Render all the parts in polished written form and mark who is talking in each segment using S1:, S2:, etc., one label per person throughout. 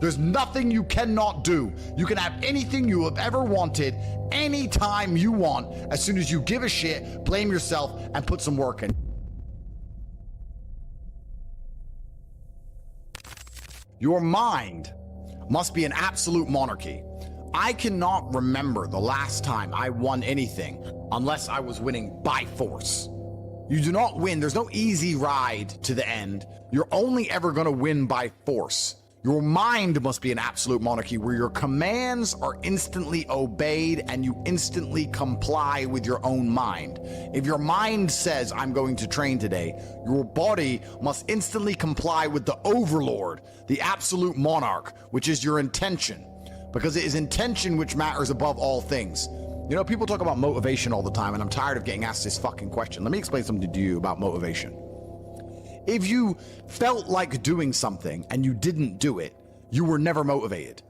S1: There's nothing you cannot do. You can have anything you have ever wanted, anytime you want, as soon as you give a shit, blame yourself, and put some work in. Your mind must be an absolute monarchy. I cannot remember the last time I won anything unless I was winning by force. You do not win. There's no easy ride to the end. You're only ever going to win by force. Your mind must be an absolute monarchy where your commands are instantly obeyed and you instantly comply with your own mind. If your mind says, I'm going to train today, your body must instantly comply with the overlord, the absolute monarch, which is your intention, because it is intention which matters above all things. You know, people talk about motivation all the time, and I'm tired of getting asked this fucking question. Let me explain something to you about motivation. If you felt like doing something and you didn't do it, you were never motivated.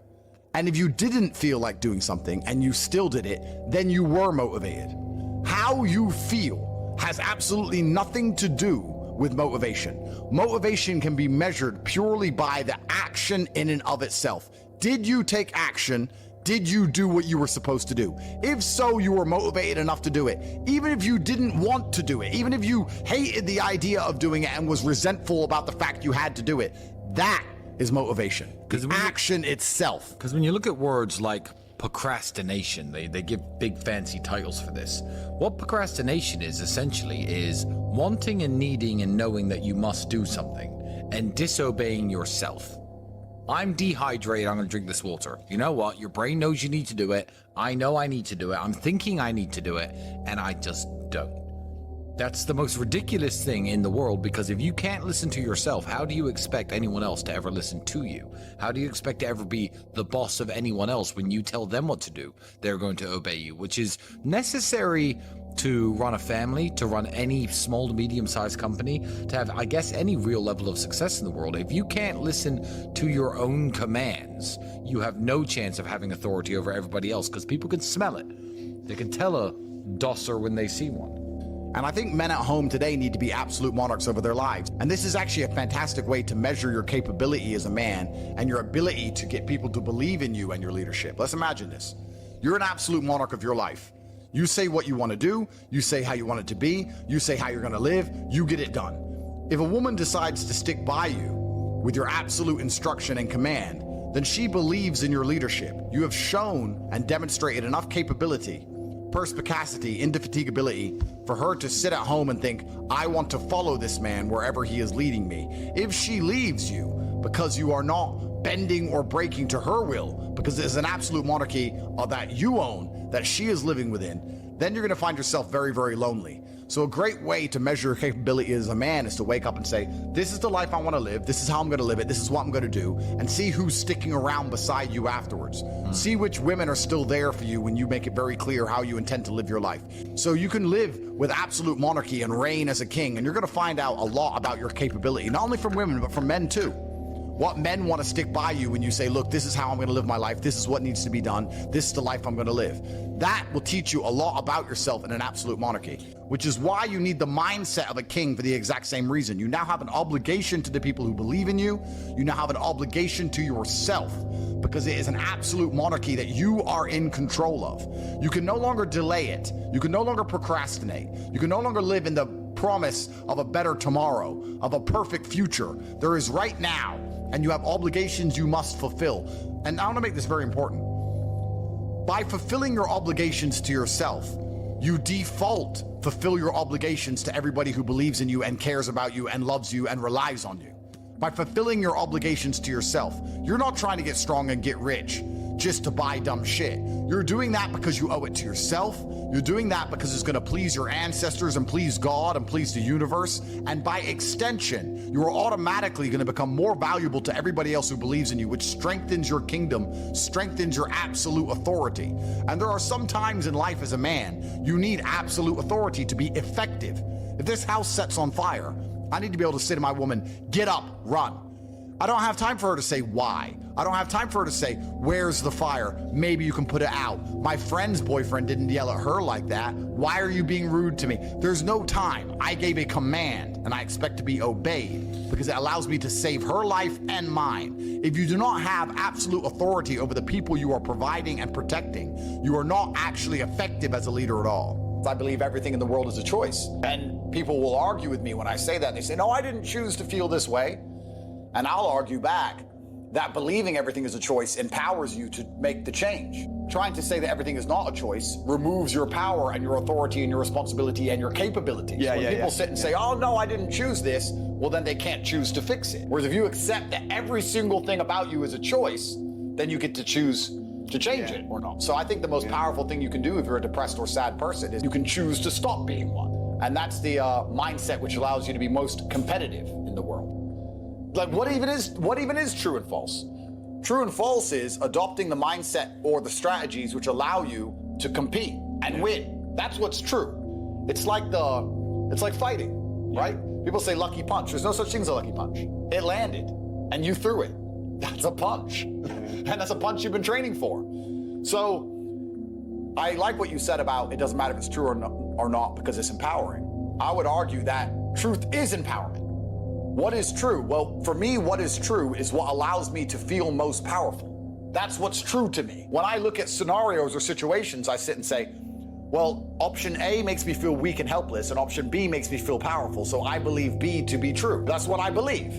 S1: And if you didn't feel like doing something and you still did it, then you were motivated. How you feel has absolutely nothing to do with motivation. Motivation can be measured purely by the action in and of itself. Did you take action? Did you do what you were supposed to do? If so, you were motivated enough to do it. Even if you didn't want to do it, even if you hated the idea of doing it and was resentful about the fact you had to do it, that is motivation. Because action itself.
S2: Because when you look at words like procrastination, they give big fancy titles for this. What procrastination is essentially is wanting and needing and knowing that you must do something and disobeying yourself. I'm dehydrated, I'm going to drink this water. You know what? Your brain knows you need to do it. I know I need to do it. I'm thinking I need to do it, and I just don't. That's the most ridiculous thing in the world, because if you can't listen to yourself, how do you expect anyone else to ever listen to you? How do you expect to ever be the boss of anyone else when you tell them what to do? They're going to obey you, which is necessary to run a family, to run any small to medium-sized company, to have, I guess, any real level of success in the world. If you can't listen to your own commands, you have no chance of having authority over everybody else, because people can smell it. They can tell a dosser when they see one.
S1: And I think men at home today need to be absolute monarchs over their lives. And this is actually a fantastic way to measure your capability as a man and your ability to get people to believe in you and your leadership. Let's imagine this. You're an absolute monarch of your life. You say what you want to do, you say how you want it to be, you say how you're going to live, you get it done. If a woman decides to stick by you with your absolute instruction and command, then she believes in your leadership. You have shown and demonstrated enough capability, perspicacity, indefatigability for her to sit at home and think, I want to follow this man wherever he is leading me. If she leaves you because you are not bending or breaking to her will, because it is an absolute monarchy that you own, that she is living within, then you're going to find yourself very, very lonely. So a great way to measure your capability as a man is to wake up and say, this is the life I want to live, this is how I'm going to live it, this is what I'm going to do, and see who's sticking around beside you afterwards. See which women are still there for you when you make it very clear how you intend to live your life. So you can live with absolute monarchy and reign as a king, and you're going to find out a lot about your capability, not only from women, but from men too. What men want to stick by you when you say, look, this is how I'm going to live my life, this is what needs to be done, this is the life I'm going to live. That will teach you a lot about yourself in an absolute monarchy, which is why you need the mindset of a king for the exact same reason. You now have an obligation to the people who believe in you. You now have an obligation to yourself, because it is an absolute monarchy that you are in control of. You can no longer delay it. You can no longer procrastinate. You can no longer live in the promise of a better tomorrow, of a perfect future. There is right now, and you have obligations you must fulfill. And I want to make this very important. By fulfilling your obligations to yourself, you default fulfill your obligations to everybody who believes in you and cares about you and loves you and relies on you. By fulfilling your obligations to yourself, you're not trying to get strong and get rich just to buy dumb shit. You're doing that because you owe it to yourself. You're doing that because it's going to please your ancestors and please God and please the universe. And by extension, you are automatically going to become more valuable to everybody else who believes in you, which strengthens your kingdom, strengthens your absolute authority. And there are some times in life as a man, you need absolute authority to be effective. If this house sets on fire, I need to be able to say to my woman, get up, run. I don't have time for her to say why. I don't have time for her to say, where's the fire? Maybe you can put it out. My friend's boyfriend didn't yell at her like that. Why are you being rude to me? There's no time. I gave a command and I expect to be obeyed because it allows me to save her life and mine. If you do not have absolute authority over the people you are providing and protecting, you are not actually effective as a leader at all. I believe everything in the world is a choice. And people will argue with me when I say that. They say, no, I didn't choose to feel this way. And I'll argue back that believing everything is a choice empowers you to make the change. Trying to say that everything is not a choice removes your power and your authority and your responsibility and your capabilities. When people sit and say, oh, no, I didn't choose this, well, then they can't choose to fix it. Whereas if you accept that every single thing about you is a choice, then you get to choose to change it or not. So I think the most powerful thing you can do if you're a depressed or sad person is you can choose to stop being one. And that's the mindset which allows you to be most competitive in the world. Like what even is true and false? True and false is adopting the mindset or the strategies which allow you to compete and win. That's what's true. It's like fighting, right? People say lucky punch. There's no such thing as a lucky punch. It landed and you threw it. That's a punch. And that's a punch you've been training for. So I like what you said about it doesn't matter if it's true or not because it's empowering. I would argue that truth is empowerment. What is true? Well, for me, what is true is what allows me to feel most powerful. That's what's true to me. When I look at scenarios or situations, I sit and say, well, option A makes me feel weak and helpless, and option B makes me feel powerful, so I believe B to be true. That's what I believe.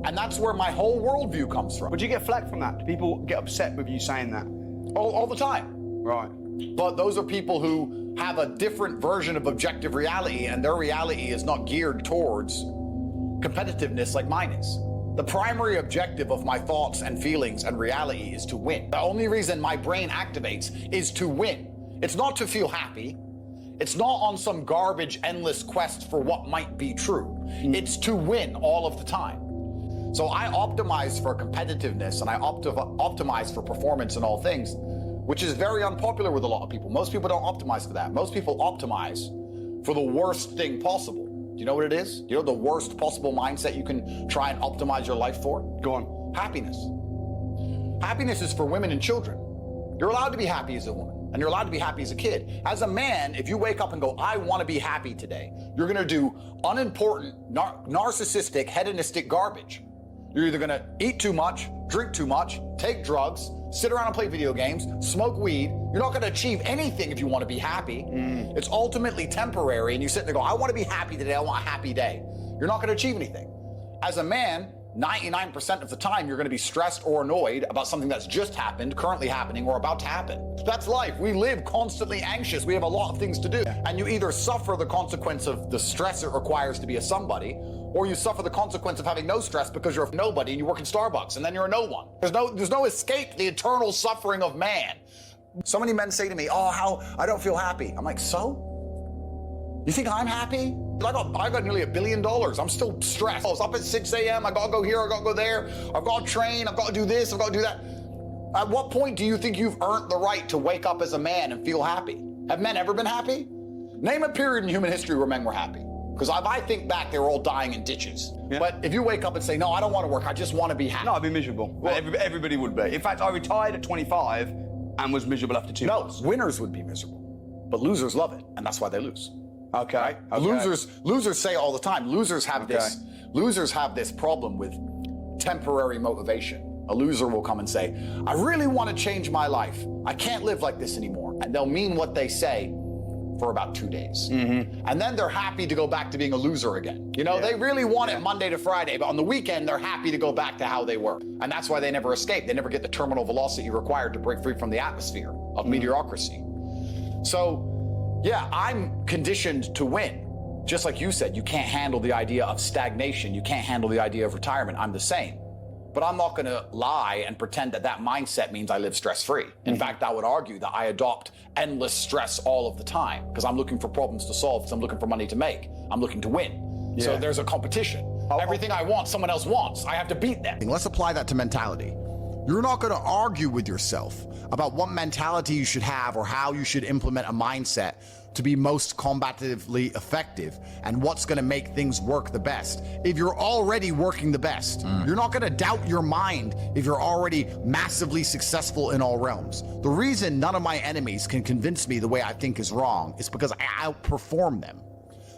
S1: And that's where my whole worldview comes from.
S3: Would you get flack from that? Do people get upset with you saying that?
S1: All the time.
S3: Right.
S1: But those are people who have a different version of objective reality, and their reality is not geared towards competitiveness like mine is. The primary objective of my thoughts and feelings and reality is to win. The only reason my brain activates is to win. It's not to feel happy. It's not on some garbage, endless quest for what might be true. It's to win all of the time. So I optimize for competitiveness and I optimize for performance in all things, which is very unpopular with a lot of people. Most people don't optimize for that. Most people optimize for the worst thing possible. Do you know what it is? Do you know the worst possible mindset you can try and optimize your life for?
S3: Go on.
S1: Happiness. Happiness is for women and children. You're allowed to be happy as a woman, and you're allowed to be happy as a kid. As a man, if you wake up and go, I want to be happy today, you're going to do unimportant, narcissistic, hedonistic garbage. You're either going to eat too much, drink too much, take drugs, sit around and play video games, smoke weed. You're not going to achieve anything if you want to be happy. It's ultimately temporary, and you sit there and go, I want to be happy today, I want a happy day. You're not going to achieve anything. As a man, 99% of the time, you're going to be stressed or annoyed about something that's just happened, currently happening, or about to happen. That's life. We live constantly anxious. We have a lot of things to do. And you either suffer the consequence of the stress it requires to be a somebody, or you suffer the consequence of having no stress because you're a nobody and you work in Starbucks and then you're a no one. There's no escape the eternal suffering of man. So many men say to me, oh, how I don't feel happy. I'm like, so? You think I'm happy? I got nearly $1 billion. I'm still stressed. I was up at 6 a.m. I gotta go here, I gotta go there. I've got to train, I've got to do this, I've got to do that. At what point do you think you've earned the right to wake up as a man and feel happy? Have men ever been happy? Name a period in human history where men were happy. Because if I think back, they were all dying in ditches. Yeah. But if you wake up and say, no, I don't want to work, I just want to be happy.
S3: No, I'd be miserable. Well, everybody would be. In fact, I retired at 25 and was miserable after 2 months.
S1: No, winners would be miserable. But losers love it, and that's why they lose.
S3: Okay.
S1: Right?
S3: Okay.
S1: Losers say all the time, losers have this problem with temporary motivation. A loser will come and say, I really want to change my life. I can't live like this anymore. And they'll mean what they say for about 2 days. And then they're happy to go back to being a loser again. You know, they really want it Monday to Friday, but on the weekend, they're happy to go back to how they were. And that's why they never escape. They never get the terminal velocity required to break free from the atmosphere of mediocrity. So, yeah, I'm conditioned to win. Just like you said, you can't handle the idea of stagnation. You can't handle the idea of retirement. I'm the same. But I'm not going to lie and pretend that that mindset means I live stress-free. In fact, I would argue that I adopt endless stress all of the time because I'm looking for problems to solve, because I'm looking for money to make. I'm looking to win. So there's a competition. Everything I want, someone else wants. I have to beat them.
S4: Let's apply that to mentality.
S1: You're not going to argue with yourself about what mentality you should have or how you should implement a mindset to be most combatively effective and what's going to make things work the best. If you're already working the best, you're not going to doubt your mind if you're already massively successful in all realms. The reason none of my enemies can convince me the way I think is wrong is because I outperform them.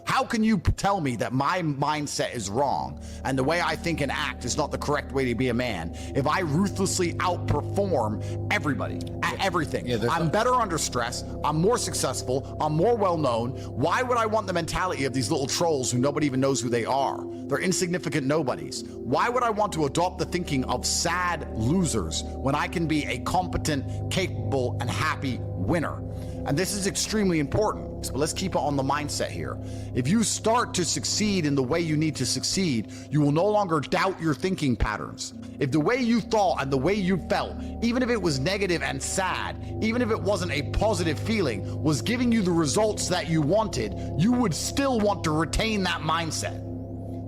S1: How can you tell me that my mindset is wrong and the way I think and act is not the correct way to be a man if I ruthlessly outperform everybody at everything? I'm better under stress, I'm more successful, I'm more well-known. Why would I want the mentality of these little trolls who nobody even knows who they are? They're insignificant nobodies. Why would I want to adopt the thinking of sad losers when I can be a competent, capable, and happy winner? And this is extremely important, but let's keep it on the mindset here. If you start to succeed in the way you need to succeed, you will no longer doubt your thinking patterns. If the way you thought and the way you felt, even if it was negative and sad, even if it wasn't a positive feeling, was giving you the results that you wanted, you would still want to retain that mindset.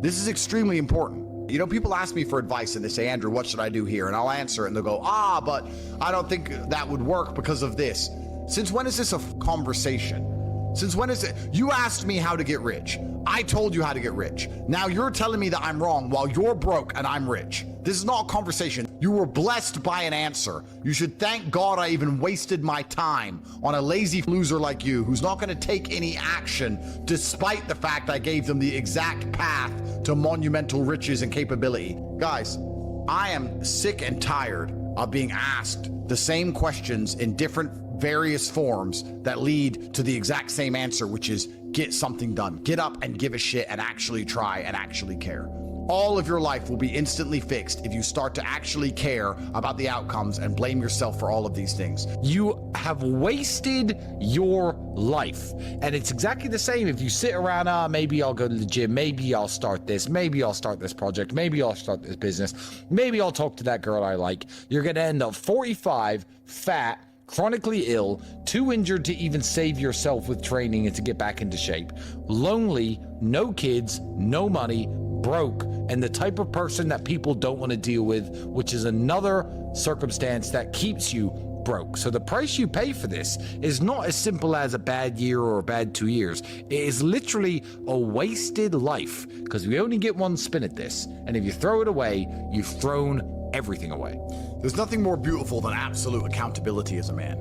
S1: This is extremely important. You know, people ask me for advice and they say, Andrew, what should I do here? And I'll answer it and they'll go, but I don't think that would work because of this. Since when is this a conversation? Since when is it? You asked me how to get rich. I told you how to get rich. Now you're telling me that I'm wrong while you're broke and I'm rich. This is not a conversation. You were blessed by an answer. You should thank God I even wasted my time on a lazy loser like you who's not going to take any action despite the fact I gave them the exact path to monumental riches and capability. Guys, I am sick and tired of being asked the same questions in different various forms that lead to the exact same answer, which is get something done. Get up and give a shit and actually try and actually care. All of your life will be instantly fixed if you start to actually care about the outcomes and blame yourself for all of these things.
S2: You have wasted your life. And it's exactly the same if you sit around, maybe I'll go to the gym, maybe I'll start this, maybe I'll start this project, maybe I'll start this business, maybe I'll talk to that girl I like. You're going to end up 45, fat, chronically ill, too injured to even save yourself with training and to get back into shape, lonely, no kids, no money, broke, and the type of person that people don't want to deal with, which is another circumstance that keeps you broke. So the price you pay for this is not as simple as a bad year or a bad 2 years. It is literally a wasted life, because we only get one spin at this, and if you throw it away, you've thrown everything away.
S1: There's nothing more beautiful than absolute accountability as a man.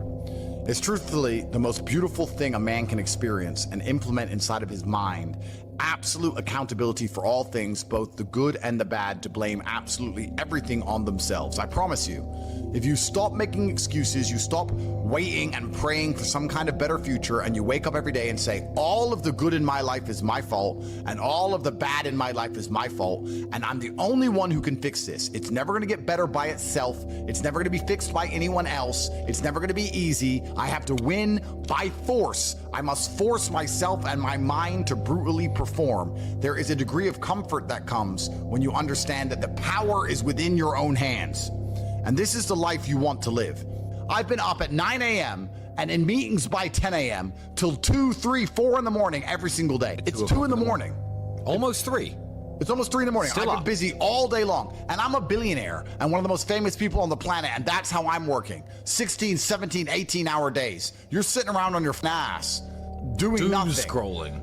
S1: It's truthfully the most beautiful thing a man can experience and implement inside of his mind. Absolute accountability for all things, both the good and the bad, to blame absolutely everything on themselves. I promise you, if you stop making excuses, you stop waiting and praying for some kind of better future, and you wake up every day and say, all of the good in my life is my fault, and all of the bad in my life is my fault, and I'm the only one who can fix this. It's never going to get better by itself. It's never going to be fixed by anyone else. It's never going to be easy. I have to win by force. I must force myself and my mind to brutally perform. There is a degree of comfort that comes when you understand that the power is within your own hands. And this is the life you want to live. I've been up at 9 a.m. and in meetings by 10 a.m. till 2, 3, 4 in the morning every single day. It's 2 in the morning.
S2: Almost 3.
S1: It's almost 3 in the morning. I've been busy all day long, and I'm a billionaire and one of the most famous people on the planet, and that's how I'm working. 16, 17, 18-hour days. You're sitting around on your ass doing nothing.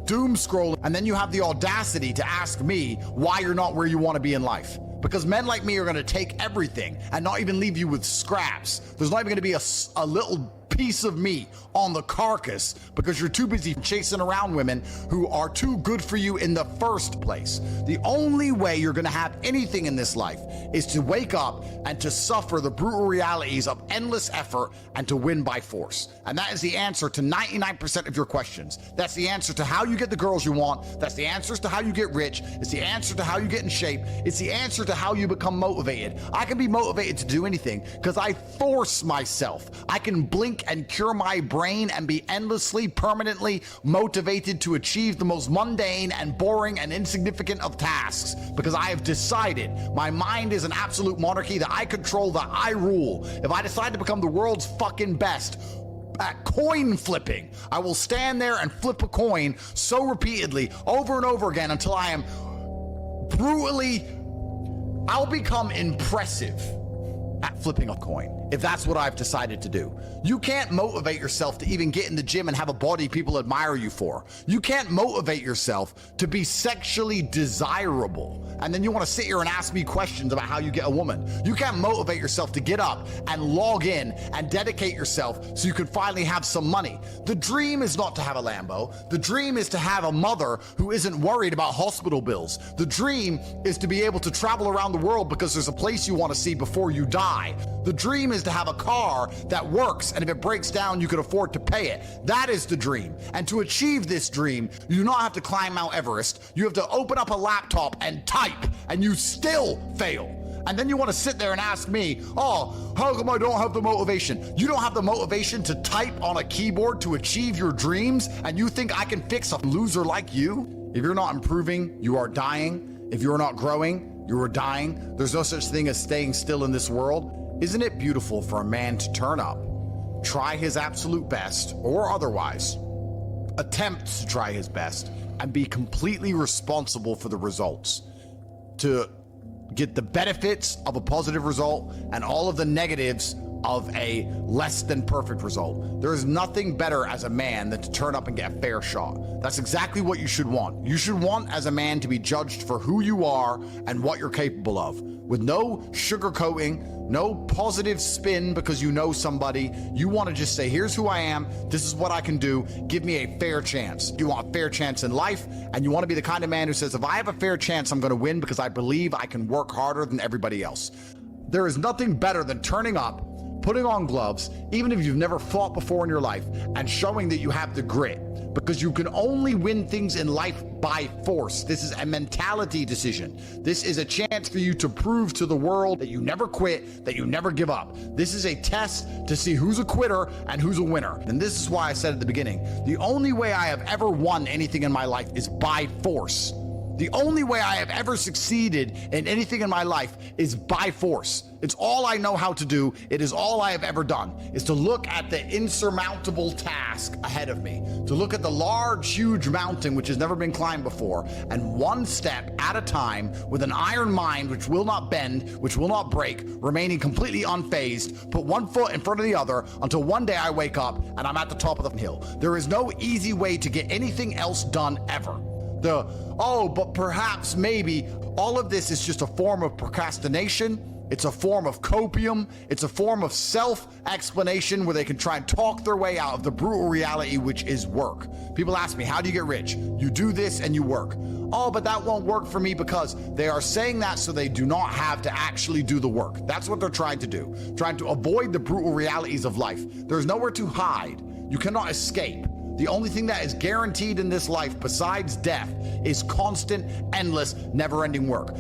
S1: Doom scrolling. And then you have the audacity to ask me why you're not where you want to be in life. Because men like me are going to take everything and not even leave you with scraps. There's not even going to be a little piece of meat on the carcass because you're too busy chasing around women who are too good for you in the first place. The only way you're going to have anything in this life is to wake up and to suffer the brutal realities of endless effort and to win by force. And that is the answer to 99% of your questions. That's the answer to how you get the girls you want. That's the answers to how you get rich. It's the answer to how you get in shape. It's the answer to how you become motivated. I can be motivated to do anything because I force myself. I can blink and cure my brain and be endlessly, permanently motivated to achieve the most mundane and boring and insignificant of tasks because I have decided my mind is an absolute monarchy that I control, that I rule. If I decide to become the world's fucking best at coin flipping, I will stand there and flip a coin so repeatedly over and over again until I am brutally, I'll become impressive. at flipping a coin, if that's what I've decided to do. You can't motivate yourself to even get in the gym and have a body people admire you for. You can't motivate yourself to be sexually desirable. And then you want to sit here and ask me questions about how you get a woman. You can't motivate yourself to get up and log in and dedicate yourself so you can finally have some money. The dream is not to have a Lambo. The dream is to have a mother who isn't worried about hospital bills. The dream is to be able to travel around the world because there's a place you want to see before you die. The dream is to have a car that works, and if it breaks down, you can afford to pay it. That is the dream. And to achieve this dream, you do not have to climb Mount Everest. You have to open up a laptop and type, and you still fail. And then you want to sit there and ask me, oh, how come I don't have the motivation? You don't have the motivation to type on a keyboard to achieve your dreams, and you think I can fix a loser like you? If you're not improving, you are dying. If you're not growing, you are dying. There's no such thing as staying still in this world. Isn't it beautiful for a man to turn up, try his absolute best, or otherwise, attempt to try his best, and be completely responsible for the results, to get the benefits of a positive result and all of the negatives of a less than perfect result? There is nothing better as a man than to turn up and get a fair shot. That's exactly what you should want. You should want as a man to be judged for who you are and what you're capable of, with no sugarcoating, no positive spin because you know somebody. You want to just say, here's who I am, this is what I can do, give me a fair chance. You want a fair chance in life, and you want to be the kind of man who says, if I have a fair chance, I'm going to win because I believe I can work harder than everybody else. There is nothing better than turning up, putting on gloves, even if you've never fought before in your life, and showing that you have the grit, because you can only win things in life by force. This is a mentality decision. This is a chance for you to prove to the world that you never quit, that you never give up. This is a test to see who's a quitter and who's a winner. And this is why I said at the beginning, the only way I have ever won anything in my life is by force. The only way I have ever succeeded in anything in my life is by force. It's all I know how to do. It is all I have ever done, is to look at the insurmountable task ahead of me, to look at the large, huge mountain which has never been climbed before, and one step at a time, with an iron mind which will not bend, which will not break, remaining completely unfazed, put one foot in front of the other until one day I wake up and I'm at the top of the hill. There is no easy way to get anything else done ever. But perhaps, maybe, all of this is just a form of procrastination. It's a form of copium. It's a form of self-explanation where they can try and talk their way out of the brutal reality, which is work. People ask me, how do you get rich? You do this and you work. Oh, but that won't work for me, because they are saying that so they do not have to actually do the work. That's what they're trying to do, trying to avoid the brutal realities of life. There's nowhere to hide. You cannot escape. The only thing that is guaranteed in this life besides death is constant, endless, never-ending work.